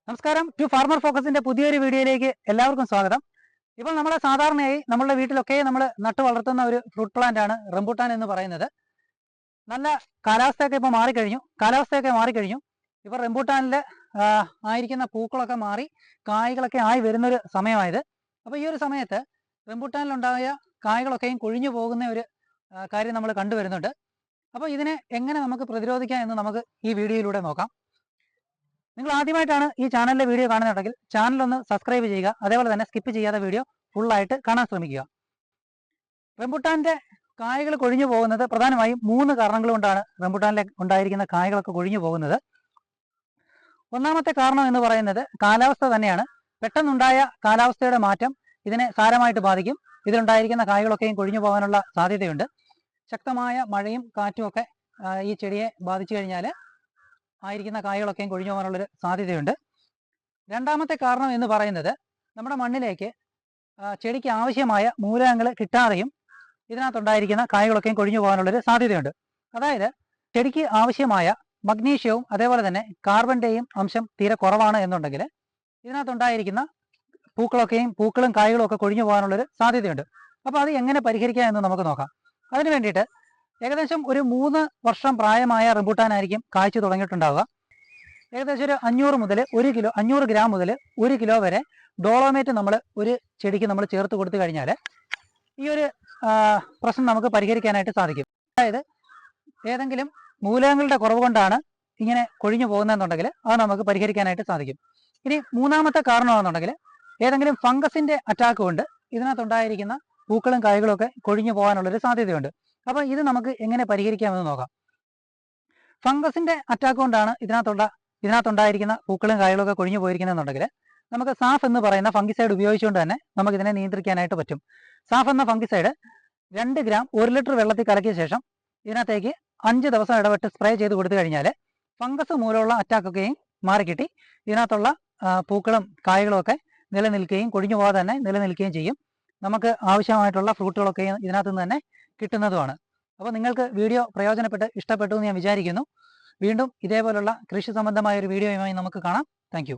നമസ്കാരം. To farmer ഫോക്കസിന്റെ പുതിയൊരു വീഡിയോയിലേക്ക് എല്ലാവർക്കും സ്വാഗതം. ഇപ്പോൾ നമ്മളെ സാധാരണയായി നമ്മളുടെ വീട്ടിലൊക്കെ നമ്മൾ നട്ടു വളർത്തുന്ന ഒരു ഫ്രൂട്ട് പ്ലാന്റ് ആണ് റംബൂട്ടാൻ എന്ന് പറയുന്നത്. നല്ല കാലാവസ്ഥയൊക്കെ ഇപ്പോൾ മാറിക്കഴിഞ്ഞു. ഇപ്പോൾ റംബൂട്ടാനിൽ ആയിരിക്കുന്ന പൂക്കളൊക്കെ മാറി കായ്കളൊക്കെ ആയി വരുന്നൊരു സമയമായത്. അപ്പോൾ ഈ ഒരു സമയത്ത് റംബൂട്ടാനിലുണ്ടായ കായ്കളൊക്കെയും കൊഴിഞ്ഞു പോകുന്ന ഒരു കാര്യം നമ്മൾ കണ്ടുവരുന്നുണ്ട്. അപ്പോൾ ഇതിനെ എങ്ങനെ നമുക്ക് പ്രതിരോധിക്കാം എന്ന് നമുക്ക് ഈ വീഡിയോയിലൂടെ നോക്കാം. നിങ്ങൾ ആദ്യമായിട്ടാണ് ഈ ചാനലിലെ വീഡിയോ കാണുന്നുണ്ടെങ്കിൽ ചാനൽ ഒന്ന് സബ്സ്ക്രൈബ് ചെയ്യുക. അതേപോലെ തന്നെ സ്കിപ്പ് ചെയ്യാതെ വീഡിയോ ഫുള്ളായിട്ട് കാണാൻ ശ്രമിക്കുക. റംബൂട്ടാന്റെ കായകൾ കൊഴിഞ്ഞു പോകുന്നത് പ്രധാനമായും 3 കാരണങ്ങൾ കൊണ്ടാണ് റംബൂട്ടാനിലെ ഉണ്ടായിരിക്കുന്ന കായകളൊക്കെ കൊഴിഞ്ഞു പോകുന്നത്. ഒന്നാമത്തെ കാരണം എന്ന് പറയുന്നത് കാലാവസ്ഥ തന്നെയാണ്. പെട്ടെന്നുണ്ടായ കാലാവസ്ഥയുടെ മാറ്റം ഇതിനെ സാരമായിട്ട് ബാധിക്കും. ഇതിലുണ്ടായിരിക്കുന്ന കായകളൊക്കെയും കൊഴിഞ്ഞു പോകാനുള്ള സാധ്യതയുണ്ട്. ശക്തമായ മഴയും കാറ്റും ഒക്കെ ഈ ചെടിയെ ബാധിച്ചു കഴിഞ്ഞാൽ ആയിരിക്കുന്ന കായകളൊക്കെയും കൊഴിഞ്ഞു പോകാനുള്ളൊരു സാധ്യതയുണ്ട്. രണ്ടാമത്തെ കാരണം എന്ന് പറയുന്നത് നമ്മുടെ മണ്ണിലേക്ക് ചെടിക്ക് ആവശ്യമായ മൂലകങ്ങൾ കിട്ടാതെയും ഇതിനകത്തുണ്ടായിരിക്കുന്ന കായകളൊക്കെയും കൊഴിഞ്ഞു പോകാനുള്ളൊരു സാധ്യതയുണ്ട്. അതായത് ചെടിക്ക് ആവശ്യമായ മഗ്നീഷ്യവും അതേപോലെ തന്നെ കാർബണിന്റെയും അംശം തീരെ കുറവാണ് എന്നുണ്ടെങ്കിൽ ഇതിനകത്തുണ്ടായിരിക്കുന്ന പൂക്കളും കായകളും ഒക്കെ കൊഴിഞ്ഞു പോകാനുള്ളൊരു സാധ്യതയുണ്ട്. അപ്പോൾ അത് എങ്ങനെ പരിഹരിക്കാം എന്ന് നമുക്ക് നോക്കാം. അതിനു വേണ്ടിയിട്ട് ഏകദേശം ഒരു 3 വർഷം പ്രായമായ റംബൂട്ടാനായിരിക്കും കായ്ച്ചു തുടങ്ങിയിട്ടുണ്ടാവുക. ഏകദേശം ഒരു 500 ഗ്രാം മുതൽ 1 കിലോ വരെ ഡോളോമേറ്റ് നമ്മൾ ഒരു ചെടിക്ക് നമ്മൾ ചേർത്ത് കൊടുത്തു കഴിഞ്ഞാൽ ഈ ഒരു പ്രശ്നം നമുക്ക് പരിഹരിക്കാനായിട്ട് സാധിക്കും. അതായത് ഏതെങ്കിലും മൂലകങ്ങളുടെ കുറവ് കൊണ്ടാണ് ഇങ്ങനെ കൊഴിഞ്ഞു പോകുന്നതെന്നുണ്ടെങ്കിൽ അത് നമുക്ക് പരിഹരിക്കാനായിട്ട് സാധിക്കും. ഇനി മൂന്നാമത്തെ കാരണമെന്നുണ്ടെങ്കിൽ ഏതെങ്കിലും ഫംഗസിന്റെ അറ്റാക്ക് കൊണ്ട് ഇതിനകത്തുണ്ടായിരിക്കുന്ന പൂക്കളും കായ്കളും ഒക്കെ കൊഴിഞ്ഞു പോകാനുള്ളൊരു സാധ്യതയുണ്ട്. അപ്പോൾ ഇത് നമുക്ക് എങ്ങനെ പരിഹരിക്കാമെന്ന് നോക്കാം. ഫംഗസിന്റെ അറ്റാക്ക് കൊണ്ടാണ് ഇതിനകത്തുണ്ടായിരിക്കുന്ന പൂക്കളും കായകളും ഒക്കെ കൊഴിഞ്ഞു പോയിരിക്കുന്നതെന്നുണ്ടെങ്കിൽ നമുക്ക് സാഫ് എന്ന് പറയുന്ന ഫംഗിസൈഡ് ഉപയോഗിച്ചുകൊണ്ട് തന്നെ നമുക്ക് ഇതിനെ നിയന്ത്രിക്കാനായിട്ട് പറ്റും. സാഫ് എന്ന ഫംഗിസൈഡ് 2 ഗ്രാം 1 ലിറ്റർ വെള്ളത്തിൽ കലക്കിയ ശേഷം ഇതിനകത്തേക്ക് 5 ദിവസം ഇടവിട്ട് സ്പ്രേ ചെയ്ത് കൊടുത്തു കഴിഞ്ഞാൽ ഫംഗസ് മൂലമുള്ള അറ്റാക്കൊക്കെയും മാറിക്കിട്ടി ഇതിനകത്തുള്ള പൂക്കളും കായകളും ഒക്കെ നിലനിൽക്കുകയും കൊഴിഞ്ഞു പോകാതെ തന്നെ നിലനിൽക്കുകയും ചെയ്യും. നമുക്ക് ആവശ്യമായിട്ടുള്ള ഫ്രൂട്ടുകളൊക്കെ ഇതിനകത്ത് നിന്ന് തന്നെ കിട്ടുന്നതുമാണ്. അപ്പോൾ നിങ്ങൾക്ക് വീഡിയോ ഇഷ്ടപ്പെട്ടു എന്ന് ഞാൻ വിചാരിക്കുന്നു. വീണ്ടും ഇതേപോലുള്ള കൃഷി സംബന്ധമായ ഒരു വീഡിയോയുമായി നമുക്ക് കാണാം. താങ്ക്